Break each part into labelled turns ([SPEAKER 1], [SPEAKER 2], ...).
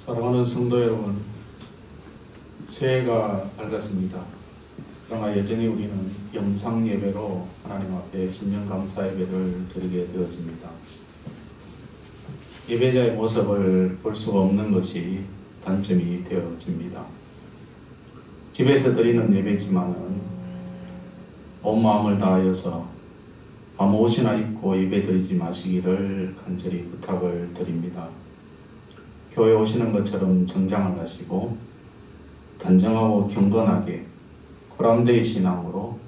[SPEAKER 1] 사랑하는 성도 여러분, 새해가 밝았습니다. 그러나 여전히 우리는 영상 예배로 하나님 앞에 신년 감사 예배를 드리게 되어집니다. 예배자의 모습을 볼 수가 없는 것이 단점이 되어집니다. 집에서 드리는 예배지만은 온 마음을 다하여서 아무 옷이나 입고 예배 드리지 마시기를 간절히 부탁을 드립니다. 교회 오시는 것처럼 정장을 하시고 단정하고 경건하게 코람데이 신앙으로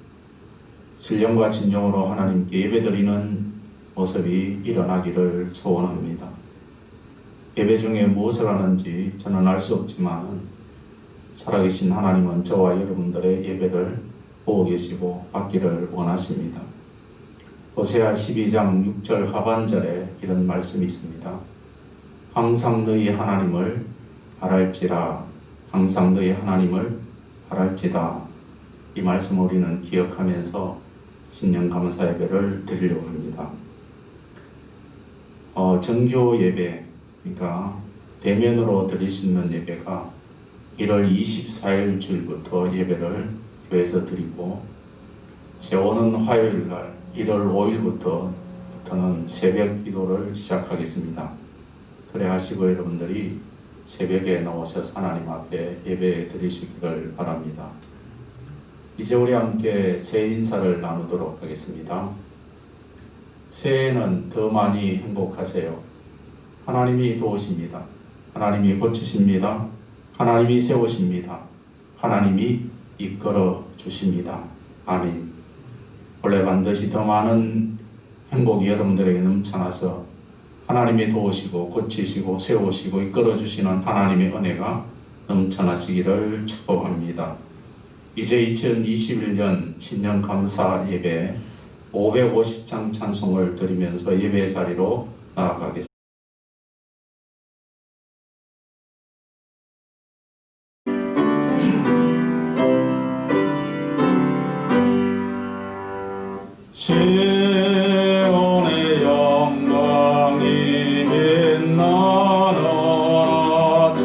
[SPEAKER 1] 신령과 진정으로 하나님께 예배드리는 모습이 일어나기를 소원합니다. 예배 중에 무엇을 하는지 저는 알 수 없지만 살아계신 하나님은 저와 여러분들의 예배를 보고 계시고 받기를 원하십니다. 호세아 12장 6절 하반절에 이런 말씀이 있습니다. 항상 너희 하나님을 바랄지라, 항상 너희 하나님을 바랄지다. 이 말씀을 우리는 기억하면서 신년 감사 예배를 드리려고 합니다. 정규 예배, 그러니까 대면으로 드릴 수 있는 예배가 1월 24일 주일부터 예배를 교회에서 드리고, 이제 오는 화요일 날 1월 5일부터는 새벽 기도를 시작하겠습니다. 그래 하시고 여러분들이 새벽에 나오셔서 하나님 앞에 예배 드리시기를 바랍니다. 이제 우리 함께 새해 인사를 나누도록 하겠습니다. 새해에는 더 많이 행복하세요. 하나님이 도우십니다. 하나님이 고치십니다. 하나님이 세우십니다. 하나님이 이끌어 주십니다. 아멘. 원래 반드시 더 많은 행복이 여러분들에게 넘쳐나서 하나님이 도우시고 고치시고 세우시고 이끌어 주시는 하나님의 은혜가 넘쳐나시기를 축복합니다. 이제 2021년 신년 감사 예배 550장 찬송을 드리면서 예배 자리로 나아가겠습니다. 시온의 영광이 빛나는 아침,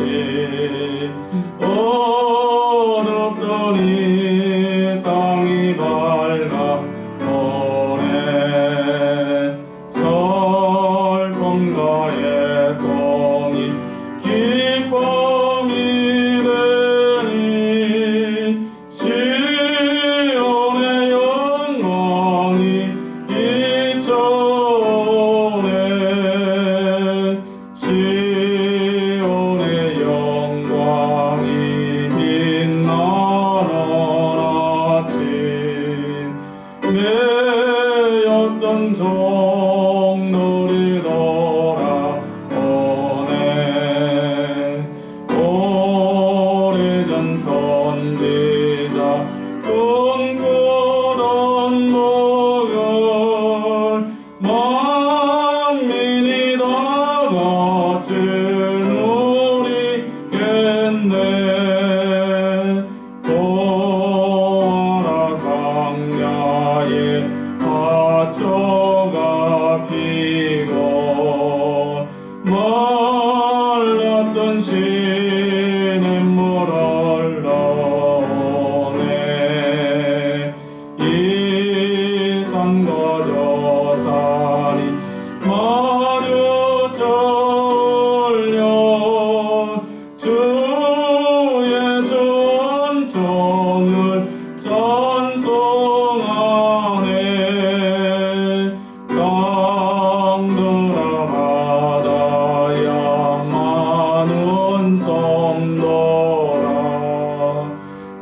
[SPEAKER 1] 어둡던 이 땅이 밝아오네. 설pom과 애통이 기쁨이 되니 시온의 영광이 비춰오네. 시온의 영광이 빛나는 아침, 매였던 종들이 돌아오네. 오래전 선지자 꿈꾸던 복을 만민이 다 같이 누리겠네. 보아라 광야에 화초가 피고 말랐던 시냇물 흘러오네. 이 산과 저 산이 마주 쩔려 주 예수 은총을 찬송하네. 땅들아 바다야 많은 섬도라,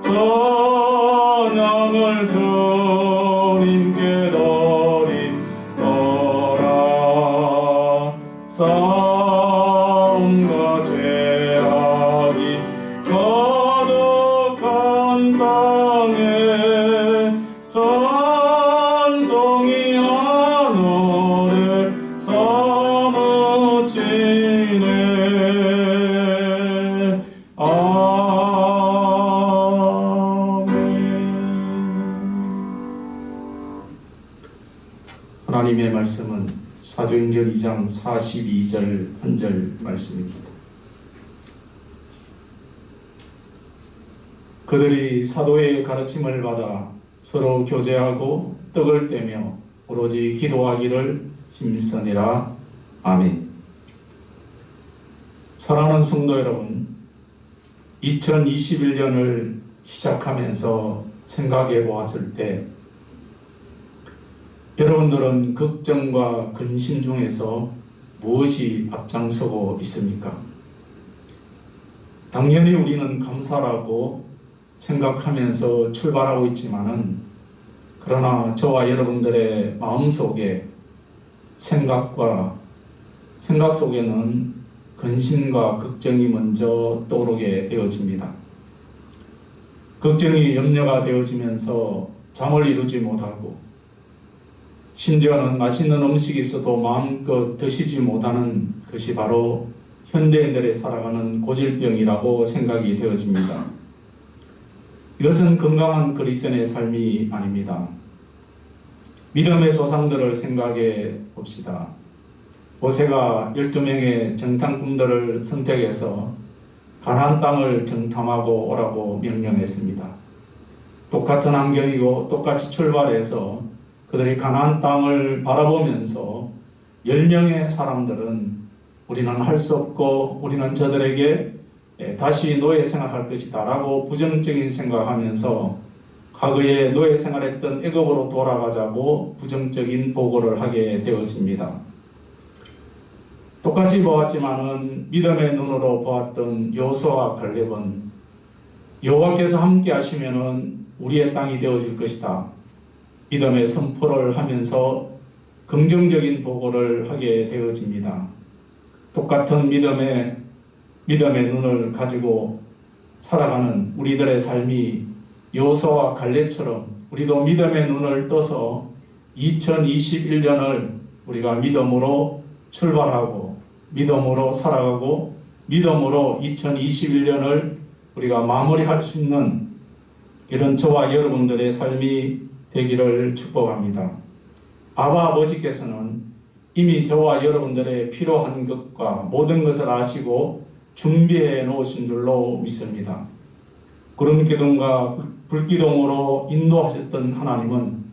[SPEAKER 1] 찬양을 주님께 드리노라. 싸움과 죄악이 가득한 땅에 찬송이 하늘을 사무치네. 아멘. 하나님의 말씀은 사도행전 2장 42절 1절 말씀입니다. 그들이 사도의 가르침을 받아 서로 교제하고 떡을 떼며 오로지 기도하기를 힘쓰니라. 아멘. 사랑하는 성도 여러분, 2021년을 시작하면서 생각해 보았을 때 여러분들은 걱정과 근심 중에서 무엇이 앞장서고 있습니까? 당연히 우리는 감사라고 생각하면서 출발하고 있지만은, 그러나 저와 여러분들의 마음속에 생각 속에는 근심과 걱정이 먼저 떠오르게 되어집니다. 걱정이 염려가 되어지면서 잠을 이루지 못하고, 심지어는 맛있는 음식이 있어도 마음껏 드시지 못하는 것이 바로 현대인들의 살아가는 고질병이라고 생각이 되어집니다. 이것은 건강한 그리스도인의 삶이 아닙니다. 믿음의 조상들을 생각해 봅시다. 모세가 12명의 정탐꾼들을 선택해서 가나안 땅을 정탐하고 오라고 명령했습니다. 똑같은 환경이고 똑같이 출발해서 그들이 가나안 땅을 바라보면서 10명의 사람들은 우리는 할 수 없고 우리는 저들에게 다시 노예 생활할 것이다 라고 부정적인 생각하면서 과거에 노예 생활했던 애굽으로 돌아가자고 부정적인 보고를 하게 되어집니다. 똑같이 보았지만은 믿음의 눈으로 보았던 여호수아와 갈렙은 여호와께서 함께 하시면은 우리의 땅이 되어질 것이다, 믿음의 선포를 하면서 긍정적인 보고를 하게 되어집니다. 똑같은 믿음의 눈을 가지고 살아가는 우리들의 삶이 여호수아와 갈렙처럼 우리도 믿음의 눈을 떠서 2021년을 우리가 믿음으로 출발하고 믿음으로 살아가고 믿음으로 2021년을 우리가 마무리할 수 있는 이런 저와 여러분들의 삶이 되기를 축복합니다. 아바 아버지께서는 이미 저와 여러분들의 필요한 것과 모든 것을 아시고 준비해 놓으신 줄로 믿습니다. 구름 기둥과 불기둥으로 인도하셨던 하나님은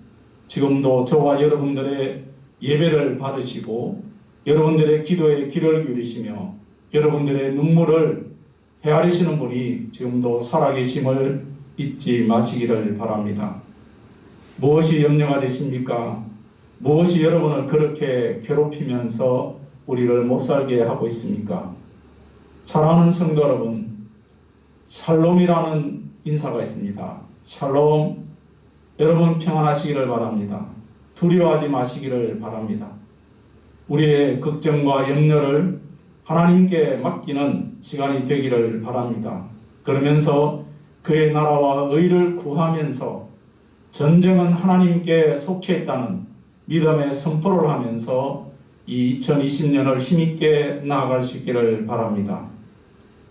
[SPEAKER 1] 지금도 저와 여러분들의 예배를 받으시고 여러분들의 기도에 귀를 기울이시며 여러분들의 눈물을 헤아리시는 분이 지금도 살아계심을 잊지 마시기를 바랍니다. 무엇이 염려가 되십니까? 무엇이 여러분을 그렇게 괴롭히면서 우리를 못살게 하고 있습니까? 사랑하는 성도 여러분, 샬롬이라는 인사가 있습니다. 샬롬, 여러분 평안하시기를 바랍니다. 두려워하지 마시기를 바랍니다. 우리의 걱정과 염려를 하나님께 맡기는 시간이 되기를 바랍니다. 그러면서 그의 나라와 의를 구하면서 전쟁은 하나님께 속해 있다는 믿음의 선포를 하면서 이 2020년을 힘있게 나아갈 수 있기를 바랍니다.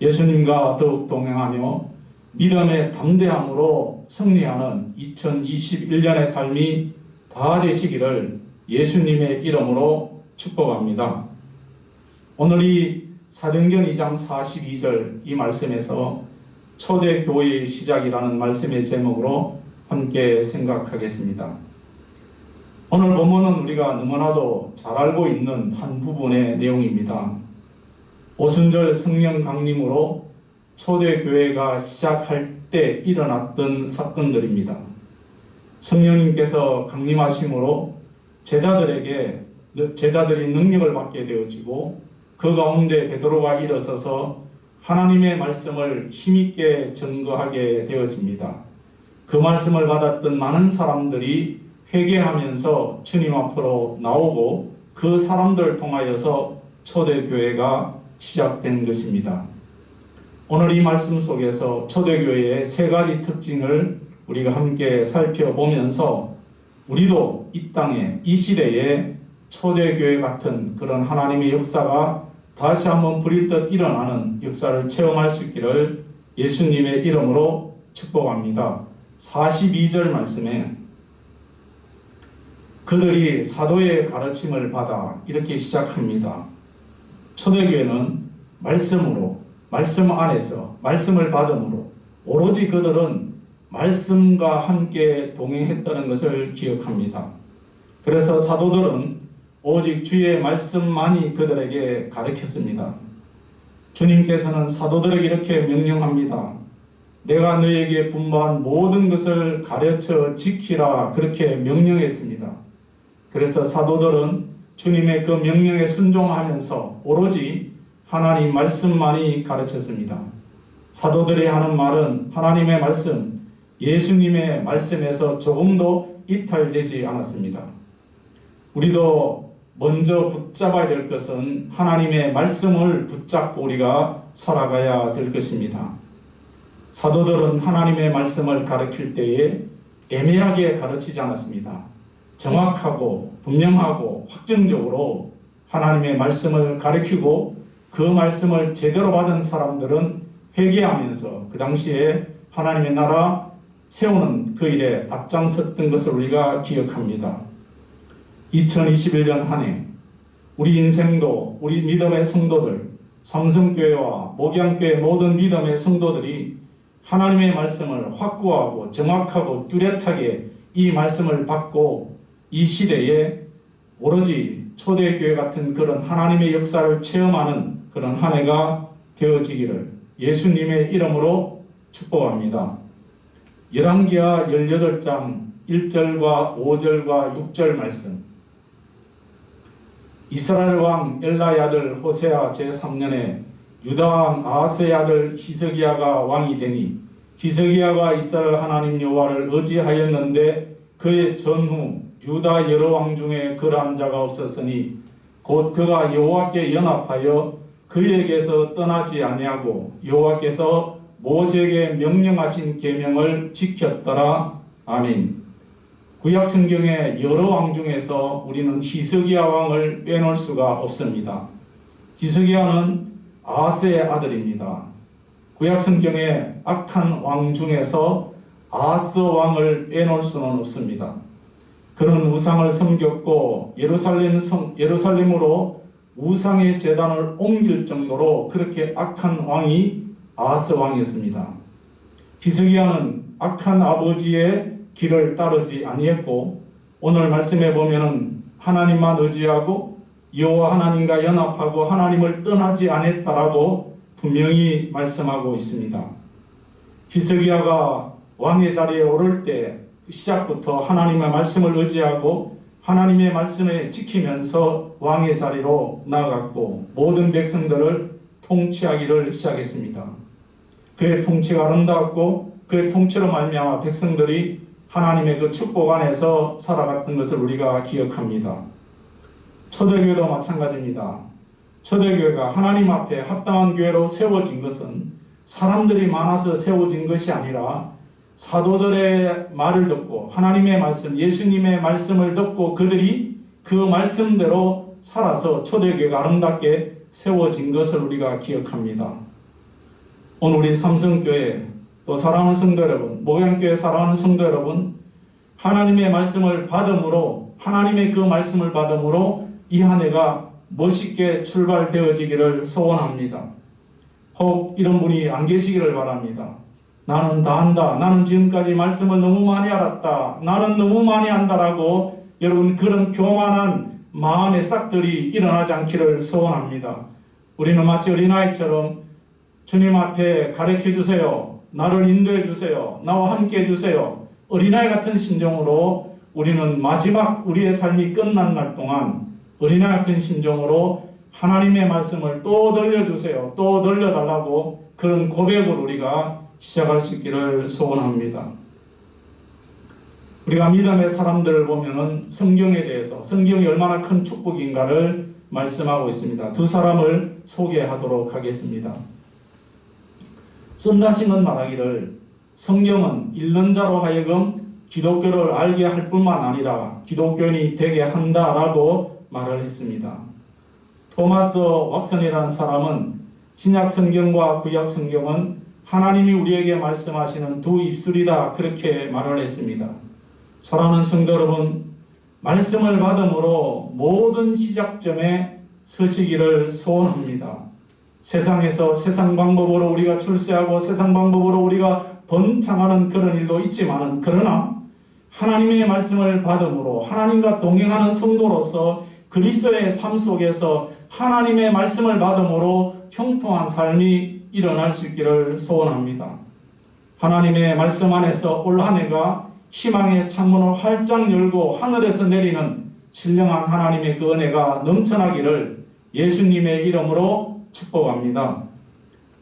[SPEAKER 1] 예수님과 더욱 동행하며 믿음의 담대함으로 승리하는 2021년의 삶이 다 되시기를 예수님의 이름으로 축복합니다. 오늘 이 사도행전 2장 42절 이 말씀에서 초대교회의 시작이라는 말씀의 제목으로 함께 생각하겠습니다. 오늘 본문은 우리가 너무나도 잘 알고 있는 한 부분의 내용입니다. 오순절 성령 강림으로 초대교회가 시작할 때 일어났던 사건들입니다. 성령님께서 강림하심으로 제자들이 능력을 받게 되어지고 그 가운데 베드로가 일어서서 하나님의 말씀을 힘있게 증거하게 되어집니다. 그 말씀을 받았던 많은 사람들이 회개하면서 주님 앞으로 나오고 그 사람들을 통하여서 초대교회가 시작된 것입니다. 오늘 이 말씀 속에서 초대교회의 세 가지 특징을 우리가 함께 살펴보면서 우리도 이 땅에 이 시대에 초대교회 같은 그런 하나님의 역사가 다시 한번 불일 듯 일어나는 역사를 체험할 수 있기를 예수님의 이름으로 축복합니다. 42절 말씀에 그들이 사도의 가르침을 받아 이렇게 시작합니다. 초대교회는 말씀으로, 말씀 안에서, 말씀을 받음으로 오로지 그들은 말씀과 함께 동행했다는 것을 기억합니다. 그래서 사도들은 오직 주의 말씀만이 그들에게 가르쳤습니다. 주님께서는 사도들에게 이렇게 명령합니다. 내가 너에게 분부한 모든 것을 가르쳐 지키라, 그렇게 명령했습니다. 그래서 사도들은 주님의 그 명령에 순종하면서 오로지 하나님 말씀만이 가르쳤습니다. 사도들이 하는 말은 하나님의 말씀, 예수님의 말씀에서 조금도 이탈되지 않았습니다. 우리도 먼저 붙잡아야 될 것은 하나님의 말씀을 붙잡고 우리가 살아가야 될 것입니다. 사도들은 하나님의 말씀을 가르칠 때에 애매하게 가르치지 않았습니다. 정확하고 분명하고 확정적으로 하나님의 말씀을 가르치고 그 말씀을 제대로 받은 사람들은 회개하면서 그 당시에 하나님의 나라 세우는 그 일에 앞장섰던 것을 우리가 기억합니다. 2021년 한 해 우리 인생도 우리 믿음의 성도들, 삼성교회와 목양교회 모든 믿음의 성도들이 하나님의 말씀을 확고하고 정확하고 뚜렷하게 이 말씀을 받고 이 시대에 오로지 초대교회 같은 그런 하나님의 역사를 체험하는 그런 한 해가 되어지기를 예수님의 이름으로 축복합니다. 열왕기하 18장 1절과 5절과 6절 말씀. 이스라엘 왕 엘라의 아들 호세아 제3년에 유다 왕 아하스의 아들 히스기야가 왕이 되니 히스기야가 이스라엘 하나님 여호와를 의지하였는데 그의 전후 유다 여러 왕 중에 그러한 자가 없었으니 곧 그가 여호와께 연합하여 그에게서 떠나지 아니하고 여호와께서 모세에게 명령하신 계명을 지켰더라. 아멘. 구약 성경의 여러 왕 중에서 우리는 히스기야 왕을 빼놓을 수가 없습니다. 히스기야는 아하스의 아들입니다. 구약 성경의 악한 왕 중에서 아하스 왕을 빼놓을 수는 없습니다. 그는 우상을 섬겼고 예루살렘으로 우상의 제단을 옮길 정도로 그렇게 악한 왕이 아하스 왕이었습니다. 히스기야는 악한 아버지의 길을 따르지 아니했고 오늘 말씀에 보면은 하나님만 의지하고 여호와 하나님과 연합하고 하나님을 떠나지 않았다라고 분명히 말씀하고 있습니다. 히스기야가 왕의 자리에 오를 때 시작부터 하나님의 말씀을 의지하고 하나님의 말씀을 지키면서 왕의 자리로 나아갔고 모든 백성들을 통치하기를 시작했습니다. 그의 통치가 아름다웠고 그의 통치로 말미암아 백성들이 하나님의 그 축복 안에서 살아갔던 것을 우리가 기억합니다. 초대교회도 마찬가지입니다. 초대교회가 하나님 앞에 합당한 교회로 세워진 것은 사람들이 많아서 세워진 것이 아니라 사도들의 말을 듣고 하나님의 말씀, 예수님의 말씀을 듣고 그들이 그 말씀대로 살아서 초대교회가 아름답게 세워진 것을 우리가 기억합니다. 오늘 우리 삼성교회 또 사랑하는 성도 여러분, 목양교회 사랑하는 성도 여러분, 하나님의 말씀을 받음으로 하나님의 그 말씀을 받음으로 이 한 해가 멋있게 출발되어지기를 소원합니다. 혹 이런 분이 안 계시기를 바랍니다. 나는 다 안다. 나는 지금까지 말씀을 너무 많이 알았다. 나는 너무 많이 안다라고 여러분 그런 교만한 마음의 싹들이 일어나지 않기를 소원합니다. 우리는 마치 어린아이처럼 주님 앞에 가르쳐 주세요. 나를 인도해 주세요. 나와 함께 해 주세요. 어린아이 같은 심정으로 우리는 마지막 우리의 삶이 끝난 날 동안 어린아이 같은 심정으로 하나님의 말씀을 또 들려주세요. 또 들려달라고 그런 고백을 우리가 시작할 수 있기를 소원합니다. 우리가 믿음의 사람들을 보면은 성경에 대해서 성경이 얼마나 큰 축복인가를 말씀하고 있습니다. 두 사람을 소개하도록 하겠습니다. 썬다싱은 말하기를 성경은 읽는 자로 하여금 기독교를 알게 할 뿐만 아니라 기독교인이 되게 한다라고 말을 했습니다. 토마스 왁슨이라는 사람은 신약 성경과 구약 성경은 하나님이 우리에게 말씀하시는 두 입술이다 그렇게 말을 했습니다. 사랑하는 성도 여러분, 말씀을 받음으로 모든 시작점에 서시기를 소원합니다.
[SPEAKER 2] 세상에서 세상 방법으로 우리가 출세하고 세상 방법으로 우리가 번창하는 그런 일도 있지만, 그러나 하나님의 말씀을 받음으로 하나님과 동행하는 성도로서 그리스도의 삶 속에서 하나님의 말씀을 받음으로 형통한 삶이 일어날 수 있기를 소원합니다. 하나님의 말씀 안에서 올 한 해가 희망의 창문을 활짝 열고 하늘에서 내리는 신령한 하나님의 그 은혜가 넘쳐나기를 예수님의 이름으로 축복합니다.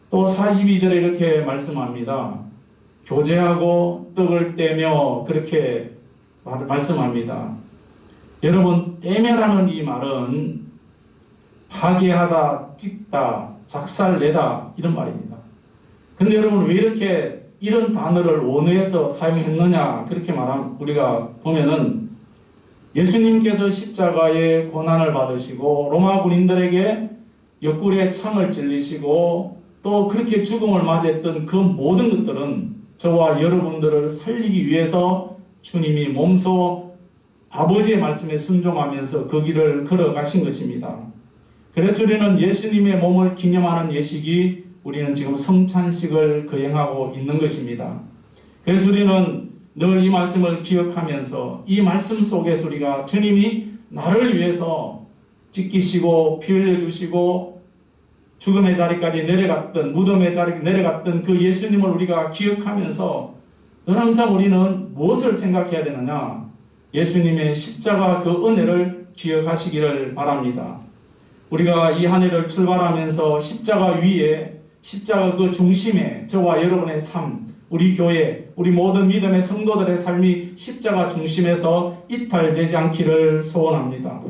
[SPEAKER 2] 또 42절에 이렇게 말씀합니다. 교제하고 떡을 떼며 그렇게 말씀합니다. 여러분, 떼며라는 이 말은 파괴하다, 찍다, 작살내다 이런 말입니다. 근데 여러분, 왜 이렇게 이런 단어를 원어에서 사용했느냐 그렇게 말하면 우리가 보면은 예수님께서 십자가의 고난을 받으시고 로마 군인들에게 옆구리에 창을 찔리시고 또 그렇게 죽음을 맞이했던 그 모든 것들은 저와 여러분들을 살리기 위해서 주님이 몸소 아버지의 말씀에 순종하면서 그 길을 걸어가신 것입니다. 그래서 우리는 예수님의 몸을 기념하는 예식이 우리는 지금 성찬식을 거행하고 있는 것입니다. 그래서 우리는 늘 이 말씀을 기억하면서 이 말씀 속에서 우리가 주님이 나를 위해서 찢기시고 피 흘려주시고 죽음의 자리까지 내려갔던, 무덤의 자리에 내려갔던 그 예수님을 우리가 기억하면서 늘 항상 우리는 무엇을 생각해야 되느냐? 예수님의 십자가 그 은혜를 기억하시기를 바랍니다. 우리가 이 한 해를 출발하면서 십자가 위에, 십자가 그 중심에 저와 여러분의 삶, 우리 교회, 우리 모든 믿음의 성도들의 삶이 십자가 중심에서 이탈되지 않기를 소원합니다.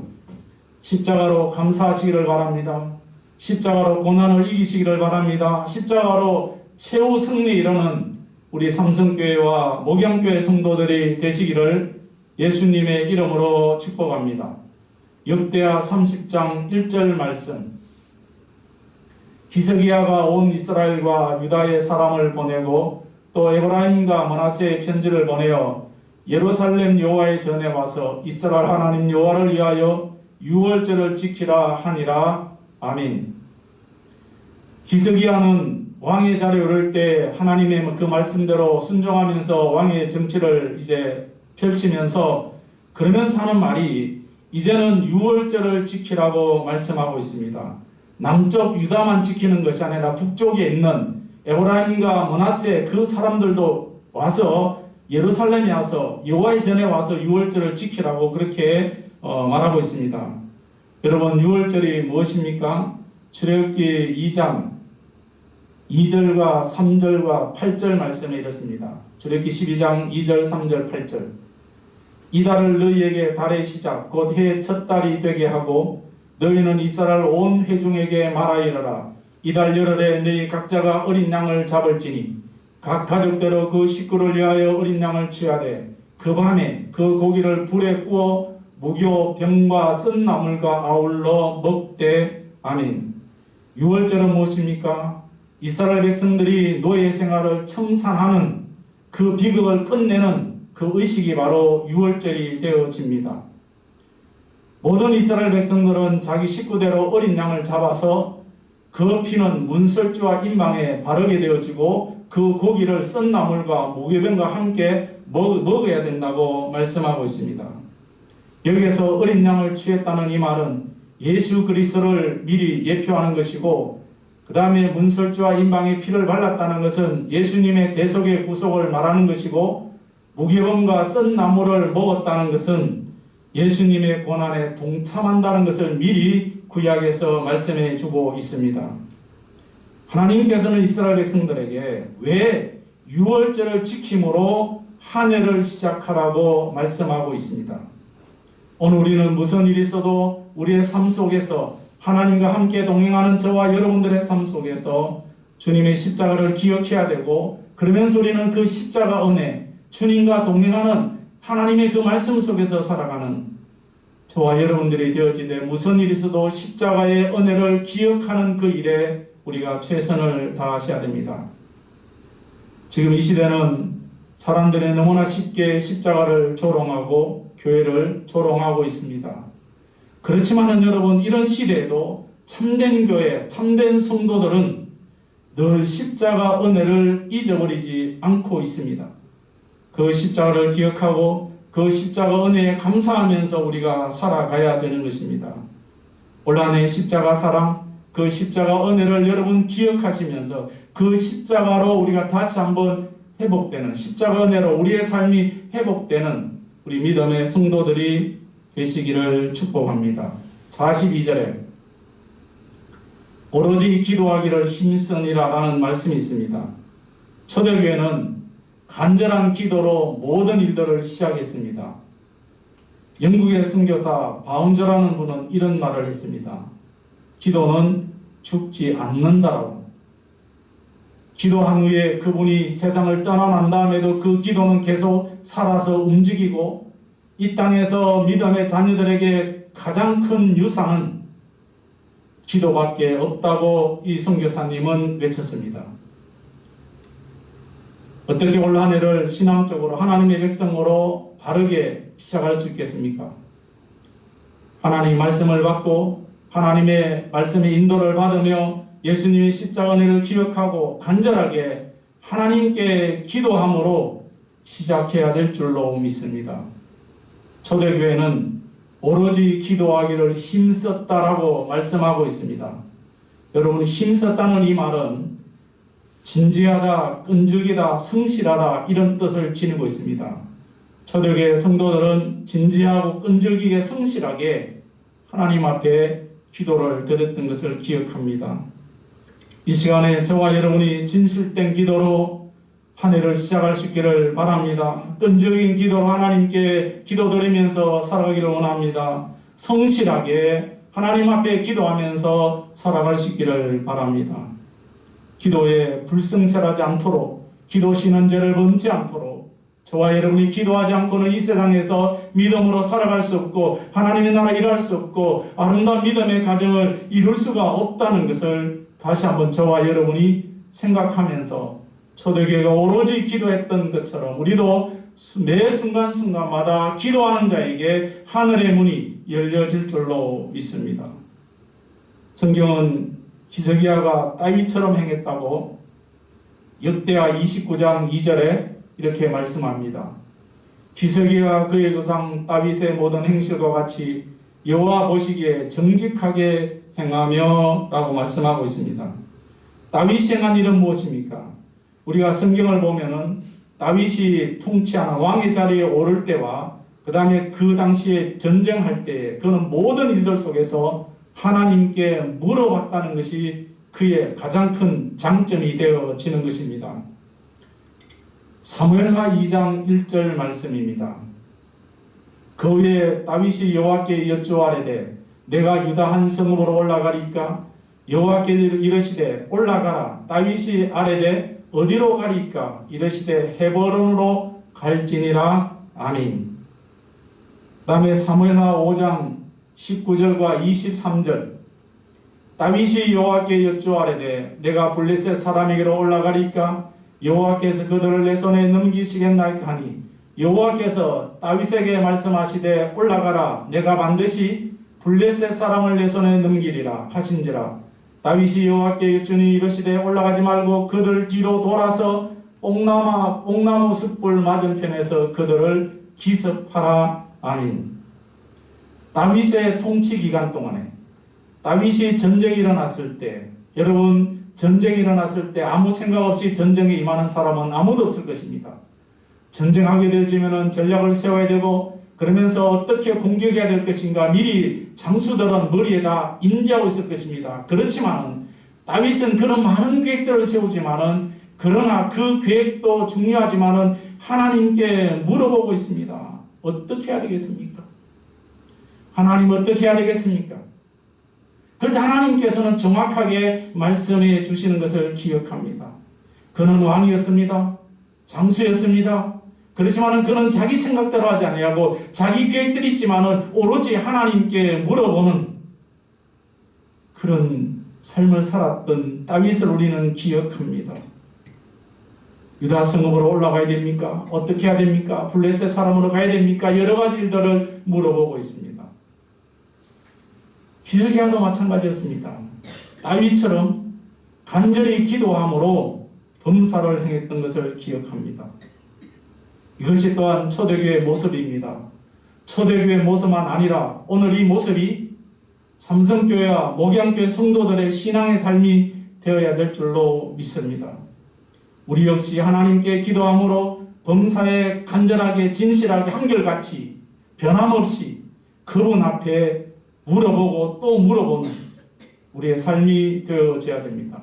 [SPEAKER 2] 십자가로 감사하시기를 바랍니다. 십자가로 고난을 이기시기를 바랍니다. 십자가로 최후 승리에 이르는 우리 삼성교회와 목양교회 성도들이 되시기를 예수님의 이름으로 축복합니다. 역대하 30장 1절 말씀. 기스기야가 온 이스라엘과 유다의 사람을 보내고 또 에브라임과 므낫세의 편지를 보내어 예루살렘 여호와의 전에 와서 이스라엘 하나님 여호와를 위하여 유월절을 지키라 하니라. 아멘. 기스기야는 왕의 자리에 오를 때 하나님의 그 말씀대로 순종하면서 왕의 정치를 이제 펼치면서 그러면서 하는 말이 이제는 유월절을 지키라고 말씀하고 있습니다. 남쪽 유다만 지키는 것이 아니라 북쪽에 있는 에브라임과 므낫세 그 사람들도 와서 예루살렘에 와서 여호와의 전에 와서 유월절을 지키라고 그렇게 말하고 있습니다. 여러분, 유월절이 무엇입니까? 출애굽기 2장 2절과 3절과 8절 말씀에 이렇습니다. 출애굽기 12장 2절 3절 8절. 이 달을 너희에게 달의 시작 곧 해의 첫 달이 되게 하고 너희는 이스라엘 온 회중에게 말하여 이르라. 이달 열흘에 너희 각자가 어린 양을 잡을지니 각 가족대로 그 식구를 위하여 어린 양을 취하되 그 밤에 그 고기를 불에 구워 무교 병과 쓴 나물과 아울러 먹되. 아멘. 유월절은 무엇입니까? 이스라엘 백성들이 노예 생활을 청산하는 그 비극을 끝내는 그 의식이 바로 유월절이 되어집니다. 모든 이스라엘 백성들은 자기 식구대로 어린 양을 잡아서 그 피는 문설주와 인방에 바르게 되어지고 그 고기를 쓴 나물과 무교병과 함께 먹어야 된다고 말씀하고 있습니다. 여기에서 어린 양을 취했다는 이 말은 예수 그리스도를 미리 예표하는 것이고, 그 다음에 문설주와 인방에 피를 발랐다는 것은 예수님의 대속의 구속을 말하는 것이고, 무교병과 쓴 나물을 먹었다는 것은 예수님의 고난에 동참한다는 것을 미리 구약에서 말씀해 주고 있습니다. 하나님께서는 이스라엘 백성들에게 왜 유월절을 지킴으로 한 해를 시작하라고 말씀하고 있습니다. 오늘 우리는 무슨 일이 있어도 우리의 삶 속에서 하나님과 함께 동행하는 저와 여러분들의 삶 속에서 주님의 십자가를 기억해야 되고, 그러면서 우리는 그 십자가 은혜, 주님과 동행하는 하나님의 그 말씀 속에서 살아가는 저와 여러분들이 되어지되 무슨 일이 있어도 십자가의 은혜를 기억하는 그 일에 우리가 최선을 다하셔야 됩니다. 지금 이 시대는 사람들이 너무나 쉽게 십자가를 조롱하고 교회를 조롱하고 있습니다. 그렇지만은 여러분, 이런 시대에도 참된 교회, 참된 성도들은 늘 십자가 은혜를 잊어버리지 않고 있습니다. 그 십자가를 기억하고 그 십자가 은혜에 감사하면서 우리가 살아가야 되는 것입니다. 올 한해 십자가 사랑, 그 십자가 은혜를 여러분 기억하시면서 그 십자가로 우리가 다시 한번 회복되는, 십자가 은혜로 우리의 삶이 회복되는 우리 믿음의 성도들이 되시기를 축복합니다. 42절에 오로지 기도하기를 힘쓰니라 라는 말씀이 있습니다. 초대교회는 간절한 기도로 모든 일들을 시작했습니다. 영국의 선교사 바운저라는 분은 이런 말을 했습니다. 기도는 죽지 않는다라고. 기도한 후에 그분이 세상을 떠나난 다음에도 그 기도는 계속 살아서 움직이고 이 땅에서 믿음의 자녀들에게 가장 큰 유산은 기도밖에 없다고 이 선교사님은 외쳤습니다. 어떻게 올 한 해를 신앙적으로 하나님의 백성으로 바르게 시작할 수 있겠습니까? 하나님의 말씀을 받고 하나님의 말씀의 인도를 받으며 예수님의 십자가 은혜를 기억하고 간절하게 하나님께 기도함으로 시작해야 될 줄로 믿습니다. 초대교회는 오로지 기도하기를 힘썼다라고 말씀하고 있습니다. 여러분, 힘썼다는 이 말은 진지하다, 끈질기다, 성실하다 이런 뜻을 지니고 있습니다. 초대교회 성도들은 진지하고 끈질기게 성실하게 하나님 앞에 기도를 드렸던 것을 기억합니다. 이 시간에 저와 여러분이 진실된 기도로 한 해를 시작할 수 있기를 바랍니다. 끈질긴 기도로 하나님께 기도드리면서 살아가기를 원합니다. 성실하게 하나님 앞에 기도하면서 살아갈 수 있기를 바랍니다. 기도에 불성실하지 않도록, 기도 신원제를 범지 않도록, 저와 여러분이 기도하지 않고는 이 세상에서 믿음으로 살아갈 수 없고 하나님의 나라 일할 수 없고 아름다운 믿음의 가정을 이룰 수가 없다는 것을 다시 한번 저와 여러분이 생각하면서 초대교회가 오로지 기도했던 것처럼 우리도 매 순간순간마다 기도하는 자에게 하늘의 문이 열려질 줄로 믿습니다. 성경은 히스기야가 다윗처럼 행했다고 역대하 29장 2절에 이렇게 말씀합니다. 히스기야가 그의 조상 다윗의 모든 행실과 같이 여호와 보시기에 정직하게 행하며 라고 말씀하고 있습니다. 다윗이 행한 일은 무엇입니까? 우리가 성경을 보면은 다윗이 통치하는 왕의 자리에 오를 때와 그 다음에 그 당시에 전쟁할 때 그는 모든 일들 속에서 하나님께 물어봤다는 것이 그의 가장 큰 장점이 되어지는 것입니다. 사무엘하 2장 1절 말씀입니다. 그 후에 다윗이 여호와께 여쭈아래되 내가 유다 한 성읍으로 올라가리까? 여호와께 이르시되 올라가라. 다윗이 아뢰되 어디로 가리까? 이르시되 헤브론으로 갈지니라. 아멘. 그 다음에 사무엘하 5장 19절과 23절 다윗이 여호와께 여쭈아래되 내가 블레셋 사람에게로 올라가리까? 여호와께서 그들을 내 손에 넘기시겠나이까 하니 여호와께서 다윗에게 말씀하시되 올라가라. 내가 반드시 블레셋 사람을 내 손에 넘기리라 하신지라. 다윗이 여호와께 여쭈니 이르시되 올라가지 말고 그들 뒤로 돌아서 뽕나무 숯불 맞은편에서 그들을 기습하라. 아멘. 다윗의 통치 기간 동안에 다윗이 전쟁이 일어났을 때, 여러분 전쟁이 일어났을 때 아무 생각 없이 전쟁에 임하는 사람은 아무도 없을 것입니다. 전쟁하게 되어지면 전략을 세워야 되고 그러면서 어떻게 공격해야 될 것인가 미리 장수들은 머리에다 인지하고 있을 것입니다. 그렇지만 다윗은 그런 많은 계획들을 세우지만은 그러나 그 계획도 중요하지만은 하나님께 물어보고 있습니다. 어떻게 해야 되겠습니까? 하나님 어떻게 해야 되겠습니까? 그런데 하나님께서는 정확하게 말씀해 주시는 것을 기억합니다. 그는 왕이었습니다. 장수였습니다. 그렇지만은 그는 자기 생각대로 하지 아니하고 자기 계획들이 있지만은 오로지 하나님께 물어보는 그런 삶을 살았던 다윗을 우리는 기억합니다. 유다 성읍으로 올라가야 됩니까? 어떻게 해야 됩니까? 블레셋 사람으로 가야 됩니까? 여러 가지 일들을 물어보고 있습니다. 히스기야도 마찬가지였습니다. 다윗처럼 간절히 기도함으로 범사를 행했던 것을 기억합니다. 이것이 또한 초대교회의 모습입니다. 초대교회의 모습만 아니라 오늘 이 모습이 삼성교회와 목양교회 성도들의 신앙의 삶이 되어야 될 줄로 믿습니다. 우리 역시 하나님께 기도함으로 범사에 간절하게 진실하게 한결같이 변함없이 그분 앞에 물어보고 또 물어보는 우리의 삶이 되어져야 됩니다.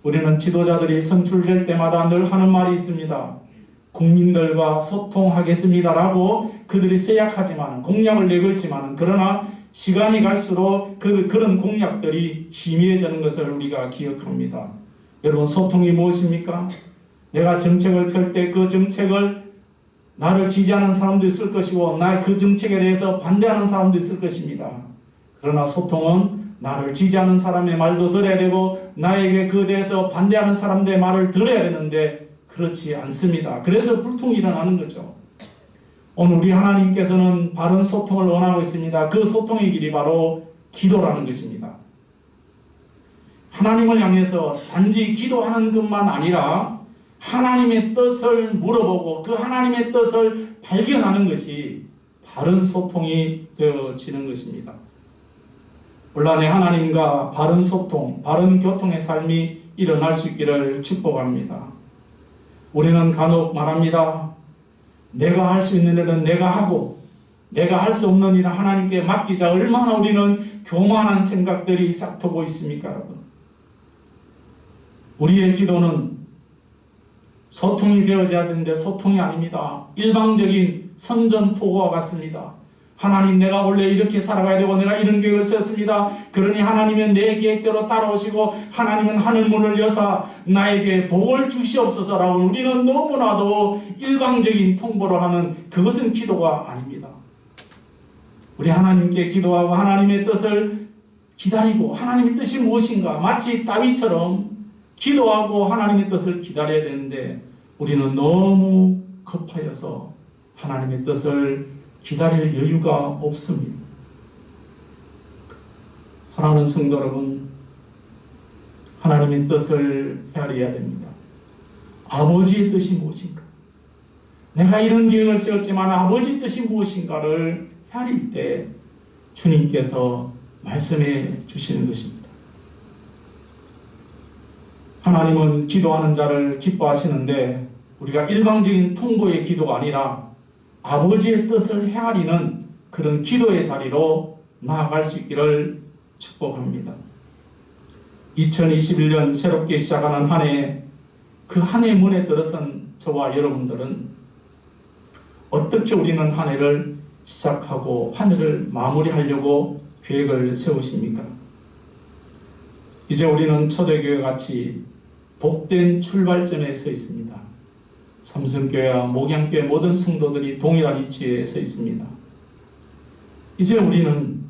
[SPEAKER 2] 우리는 지도자들이 선출될 때마다 늘 하는 말이 있습니다. 국민들과 소통하겠습니다라고 그들이 세약하지만 공약을 내걸지만 그러나 시간이 갈수록 그런 공약들이 희미해지는 것을 우리가 기억합니다. 여러분, 소통이 무엇입니까? 내가 정책을 펼 때 그 정책을 나를 지지하는 사람도 있을 것이고 나 그 정책에 대해서 반대하는 사람도 있을 것입니다. 그러나 소통은 나를 지지하는 사람의 말도 들어야 되고 나에게 그에 대해서 반대하는 사람들의 말을 들어야 되는데 그렇지 않습니다. 그래서 불통이 일어나는 거죠. 오늘 우리 하나님께서는 바른 소통을 원하고 있습니다. 그 소통의 길이 바로 기도라는 것입니다. 하나님을 향해서 단지 기도하는 것만 아니라 하나님의 뜻을 물어보고 그 하나님의 뜻을 발견하는 것이 바른 소통이 되어지는 것입니다. 올한해 하나님과 바른 소통, 바른 교통의 삶이 일어날 수 있기를 축복합니다. 우리는 간혹 말합니다. 내가 할 수 있는 일은 내가 하고 내가 할 수 없는 일은 하나님께 맡기자. 얼마나 우리는 교만한 생각들이 싹트고 있습니까, 여러분? 우리의 기도는 소통이 되어져야 되는데 소통이 아닙니다. 일방적인 선전포고와 같습니다. 하나님, 내가 원래 이렇게 살아가야 되고 내가 이런 계획을 세웠습니다. 그러니 하나님은 내 계획대로 따라오시고 하나님은 하늘문을 여사 나에게 복을 주시옵소서라고 우리는 너무나도 일방적인 통보를 하는 그것은 기도가 아닙니다. 우리 하나님께 기도하고 하나님의 뜻을 기다리고 하나님의 뜻이 무엇인가 마치 다윗처럼 기도하고 하나님의 뜻을 기다려야 되는데 우리는 너무 급하여서 하나님의 뜻을 기다릴 여유가 없습니다. 사랑하는 성도 여러분, 하나님의 뜻을 헤아려야 됩니다. 아버지의 뜻이 무엇인가? 내가 이런 계획을 세웠지만 아버지의 뜻이 무엇인가를 헤아릴 때 주님께서 말씀해 주시는 것입니다. 하나님은 기도하는 자를 기뻐하시는데 우리가 일방적인 통보의 기도가 아니라 아버지의 뜻을 헤아리는 그런 기도의 자리로 나아갈 수 있기를 축복합니다. 2021년 새롭게 시작하는 한 해, 그 한 해 문에 들어선 저와 여러분들은 어떻게 우리는 한 해를 시작하고 한 해를 마무리하려고 계획을 세우십니까? 이제 우리는 초대교회 같이 복된 출발점에 서 있습니다. 삼성교회와 목양교회 모든 성도들이 동일한 위치에 서 있습니다. 이제 우리는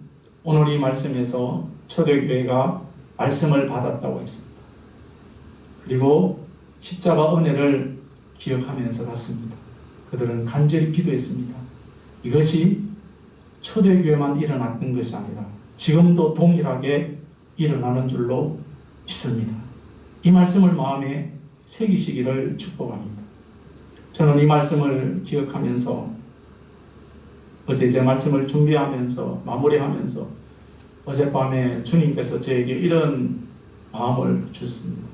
[SPEAKER 2] 오늘 이 말씀에서 초대교회가 말씀을 받았다고 했습니다. 그리고 십자가 은혜를 기억하면서 갔습니다. 그들은 간절히 기도했습니다. 이것이 초대교회만 일어났던 것이 아니라 지금도 동일하게 일어나는 줄로 믿습니다. 이 말씀을 마음에 새기시기를 축복합니다. 저는 이 말씀을 기억하면서 어제 제 말씀을 준비하면서 마무리하면서 어젯밤에 주님께서 저에게 이런 마음을 주셨습니다.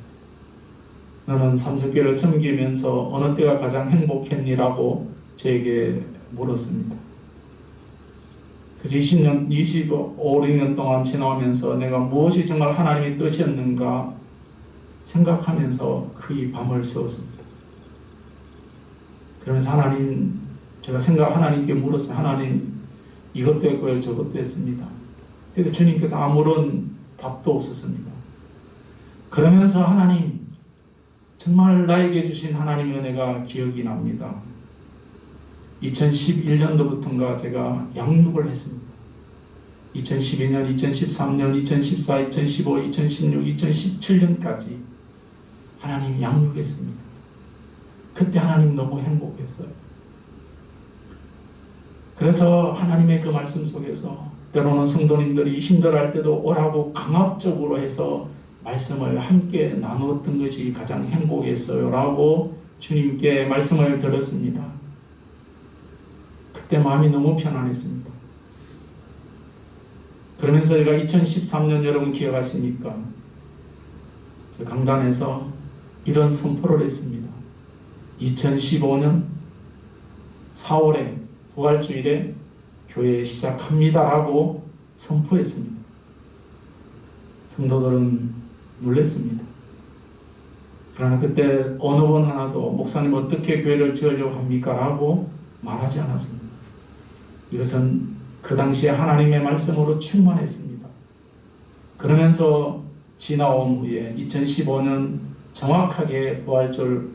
[SPEAKER 2] 너는 삼성교회를 섬기면서 어느 때가 가장 행복했니라고 저에게 물었습니다. 그래서 25, 6년 동안 지나오면서 내가 무엇이 정말 하나님의 뜻이었는가 생각하면서 그 밤을 새웠습니다. 그러면서 하나님, 제가 하나님께 물었어요. 하나님, 이것도 했고요, 저것도 했습니다. 그래서 주님께서 아무런 답도 없었습니다. 그러면서 하나님, 정말 나에게 주신 하나님의 은혜가 기억이 납니다. 2011년도부터인가 제가 양육을 했습니다. 2012년, 2013년, 2014, 2015, 2016, 2017년까지 하나님 양육했습니다. 그때 하나님 너무 행복했어요. 그래서 하나님의 그 말씀 속에서 때로는 성도님들이 힘들어할 때도 오라고 강압적으로 해서 말씀을 함께 나누었던 것이 가장 행복했어요 라고 주님께 말씀을 드렸습니다. 그때 마음이 너무 편안했습니다. 그러면서 제가 2013년 여러분 기억하십니까? 저 강단에서 이런 선포를 했습니다. 2015년 4월에 부활주일에 교회 시작합니다라고 선포했습니다. 성도들은 놀랐습니다. 그러나 그때 어느 분 하나도 목사님 어떻게 교회를 지으려고 합니까? 라고 말하지 않았습니다. 이것은 그 당시에 하나님의 말씀으로 충만했습니다. 그러면서 지나온 후에 2015년 정확하게 부활절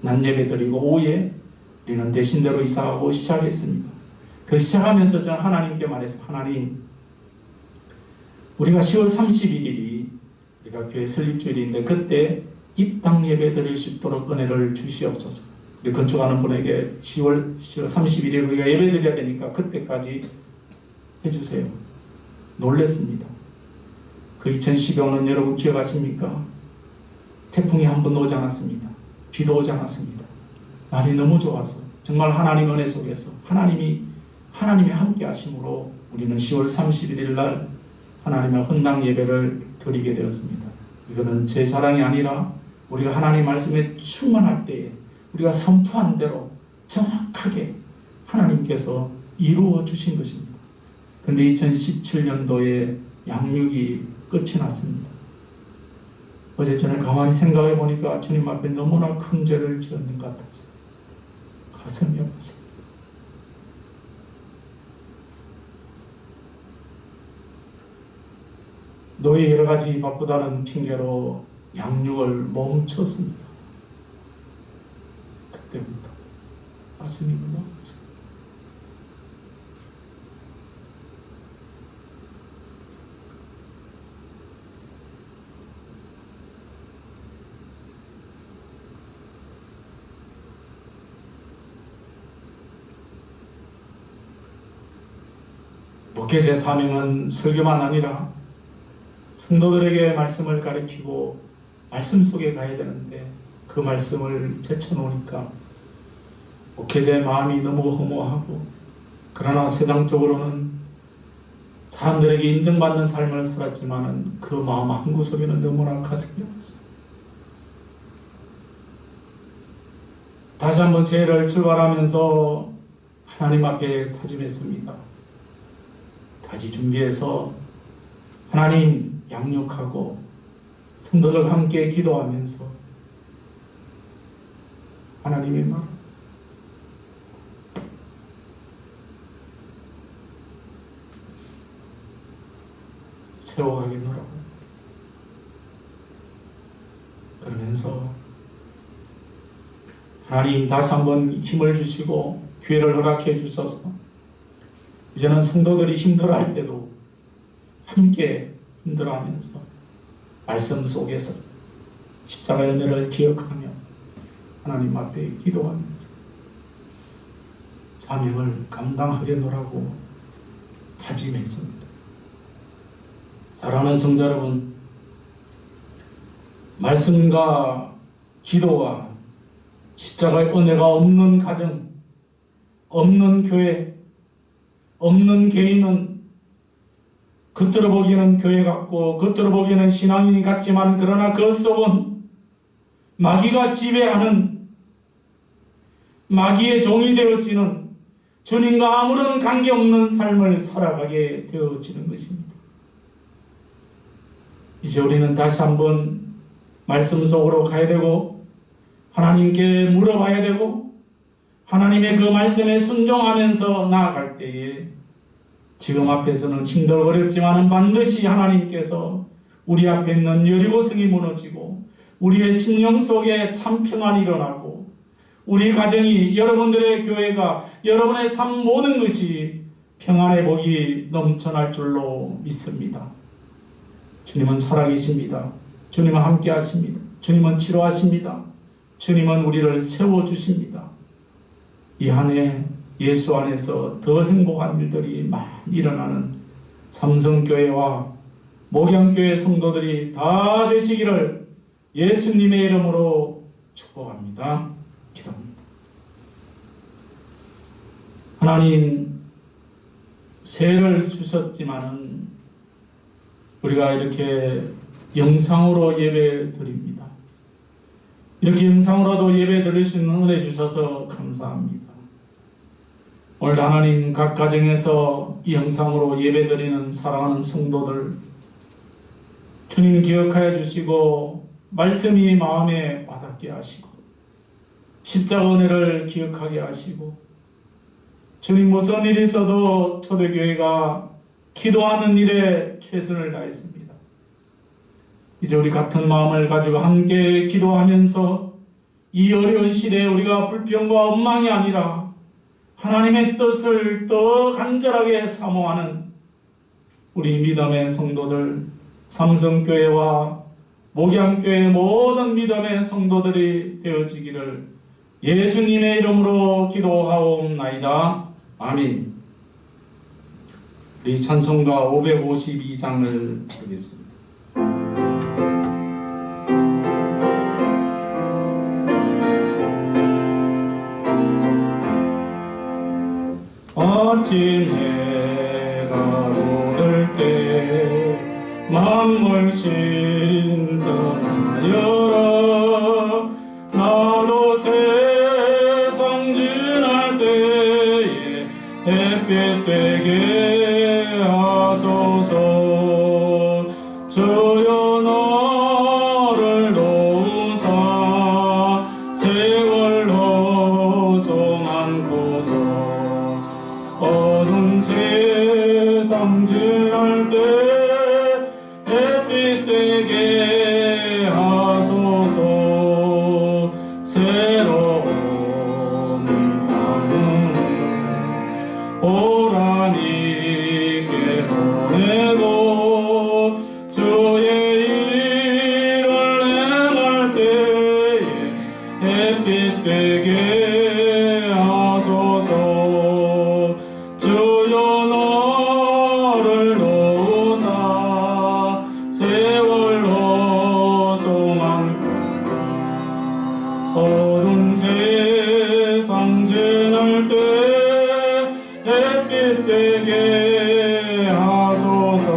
[SPEAKER 2] 낮 예배 드리고 오후에 우리는 대신대로 이사하고 시작했습니다. 그 시작하면서 저는 하나님께 말했어요. 하나님, 우리가 10월 31일이 우리가 교회 설립주일인데 그때 입당 예배 드릴 수 있도록 은혜를 주시옵소서. 우리 건축하는 분에게 10월 31일 우리가 예배 드려야 되니까 그때까지 해주세요. 놀랬습니다. 그 2015년 여러분 기억하십니까? 태풍이 한 번도 오지 않았습니다. 비도 오지 않았습니다. 날이 너무 좋아서 정말 하나님 은혜 속에서 하나님이 함께 하심으로 우리는 10월 31일 날 하나님의 헌당 예배를 드리게 되었습니다. 이거는 제 자랑이 아니라 우리가 하나님 말씀에 충만할 때에 우리가 선포한 대로 정확하게 하나님께서 이루어 주신 것입니다. 그런데 2017년도에 양육이 끝이 났습니다. 어제 저녁 가만히 생각해 보니까 주님 앞에 너무나 큰 죄를 지었는 것 같아서 가슴이 아팠습니다. 노예 여러 가지 바쁘다는 핑계로 양육을 멈췄습니다. 그때부터 가슴이 무너졌습니다. 목회자의 사명은 설교만 아니라 성도들에게 말씀을 가르치고 말씀 속에 가야 되는데 그 말씀을 제쳐놓으니까 목회자의 마음이 너무 허무하고 그러나 세상적으로는 사람들에게 인정받는 삶을 살았지만 그 마음 한구석에는 너무나 가슴이 아팠어요. 다시 한번 새해를 출발하면서 하나님 앞에 다짐했습니다. 다시 준비해서 하나님 양육하고 성도들 함께 기도하면서 하나님의 말 세워가겠노라고 그러면서 하나님 다시 한번 힘을 주시고 기회를 허락해 주셔서 이제는 성도들이 힘들어할 때도 함께 힘들어하면서 말씀 속에서 십자가의 은혜를 기억하며 하나님 앞에 기도하면서 사명을 감당하겠노라고 다짐했습니다. 사랑하는 성도 여러분, 말씀과 기도와 십자가의 은혜가 없는 가정, 없는 교회, 없는 개인은 겉으로 보기에는 교회 같고 겉으로 보기에는 신앙인이 같지만 그러나 그 속은 마귀가 지배하는 마귀의 종이 되어지는 주님과 아무런 관계없는 삶을 살아가게 되어지는 것입니다. 이제 우리는 다시 한번 말씀 속으로 가야 되고 하나님께 물어봐야 되고 하나님의 그 말씀에 순종하면서 나아갈 때에 지금 앞에서는 힘들고 어렵지만 반드시 하나님께서 우리 앞에 있는 여리고성이 무너지고 우리의 심령 속에 참 평안이 일어나고 우리 가정이 여러분들의 교회가 여러분의 삶 모든 것이 평안의 복이 넘쳐날 줄로 믿습니다. 주님은 살아계십니다. 주님은 함께 하십니다. 주님은 치료하십니다. 주님은 우리를 세워주십니다. 이 한 해 예수 안에서 더 행복한 일들이 많이 일어나는 삼성교회와 목양교회 성도들이 다 되시기를 예수님의 이름으로 축복합니다. 기도합니다. 하나님, 새해를 주셨지만은 우리가 이렇게 영상으로 예배 드립니다. 이렇게 영상으로도 예배 드릴 수 있는 은혜 주셔서 감사합니다. 오늘 하나님, 각 가정에서 이 영상으로 예배 드리는 사랑하는 성도들 주님 기억하여 주시고 말씀이 마음에 와닿게 하시고 십자가 은혜를 기억하게 하시고 주님, 무슨 일이 있어도 초대교회가 기도하는 일에 최선을 다했습니다. 이제 우리 같은 마음을 가지고 함께 기도하면서 이 어려운 시대에 우리가 불평과 원망이 아니라 하나님의 뜻을 더 간절하게 사모하는 우리 믿음의 성도들, 삼성교회와 목양교회 모든 믿음의 성도들이 되어지기를 예수님의 이름으로 기도하옵나이다. 아멘. 우리 찬송가 552장을 드리겠습니다. 아침 해가 돋을 때 만물 신선하여라. 나로 세상 지날 때에 햇빛 되게 하소서. 주여 나를 도우사 세월 허송한고서. 어두운 세상 지날 때 햇빛 되게 하소서. 새로운 밤은 오라니께 보내고 주의 일을 행할 때에 햇빛 되게 하소서. 주여 나를 도우사 세월 허송한 어두운 세상 지날 때 햇빛 되게 하소서.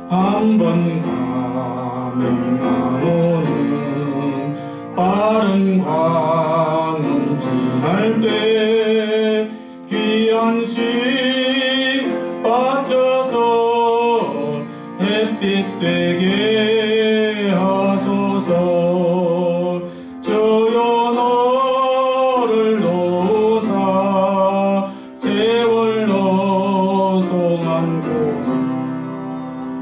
[SPEAKER 2] 한 번 가면 나무는 빠른 광음 지날 때 귀한씩 바쳐서 햇빛 되게 하소서. 주여 너를 도우사 세월 허송한 곳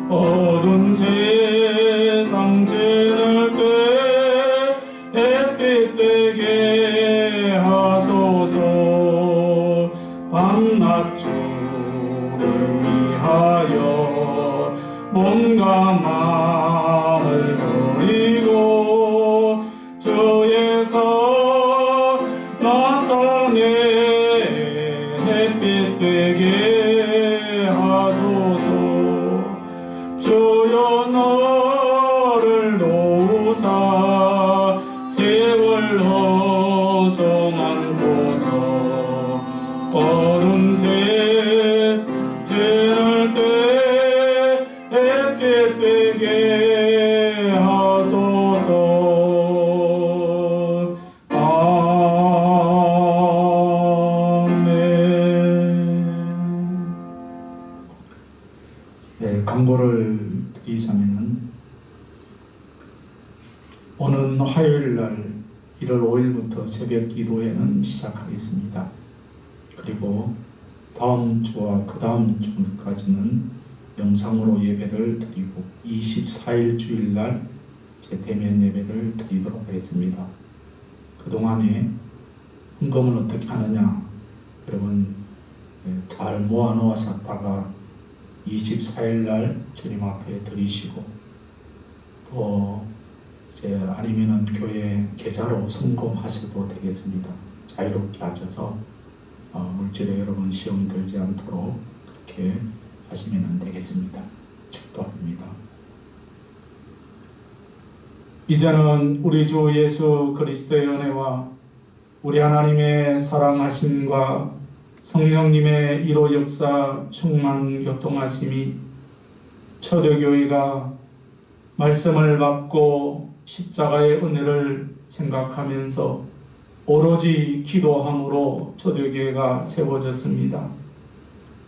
[SPEAKER 2] 어두운 세상 지날 때 햇빛 되게 하소서. 밤낮 주를 위하여 몸과 마음을 버리고 주에서 나 땅에 햇빛 되게 하소서. 주여 너를 도우사 세월 허송한 고서. 어두운 새 지날 때 햇빛 되게 하소서. 아멘. 네, 광고를 드리자면은 오는 화요일 날 1월 5일부터 새벽 기도회는 시작하겠습니다. 그리고 다음 주와 그 다음 주까지는 영상으로 예배를 드리고 24일 주일날 제 대면 예배를 드리도록 하겠습니다. 그동안에 헌금을 어떻게 하느냐, 여러분 잘 모아놓으셨다가 24일날 주님 앞에 드리시고 또 이제 아니면은 교회 계좌로 송금하셔도 되겠습니다. 자유롭게 하셔서 물질에 여러분 시험 들지 않도록 그렇게 하시면 되겠습니다. 축도합니다. 이제는 우리 주 예수 그리스도의 은혜와 우리 하나님의 사랑하심과 성령님의 일호 역사 충만 교통하심이 초대교회가 말씀을 받고 십자가의 은혜를 생각하면서 오로지 기도함으로 초대교회가 세워졌습니다.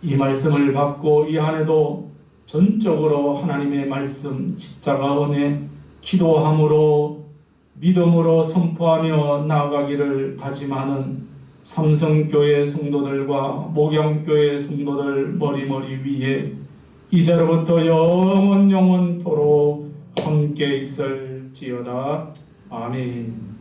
[SPEAKER 2] 이 말씀을 받고 이 안에도 전적으로 하나님의 말씀 십자가 은혜 기도함으로 믿음으로 선포하며 나아가기를 다짐하는 삼성교회 성도들과 목양교회 성도들 머리머리 위에 이제로부터 영원토록 함께 있을지어다. 아멘.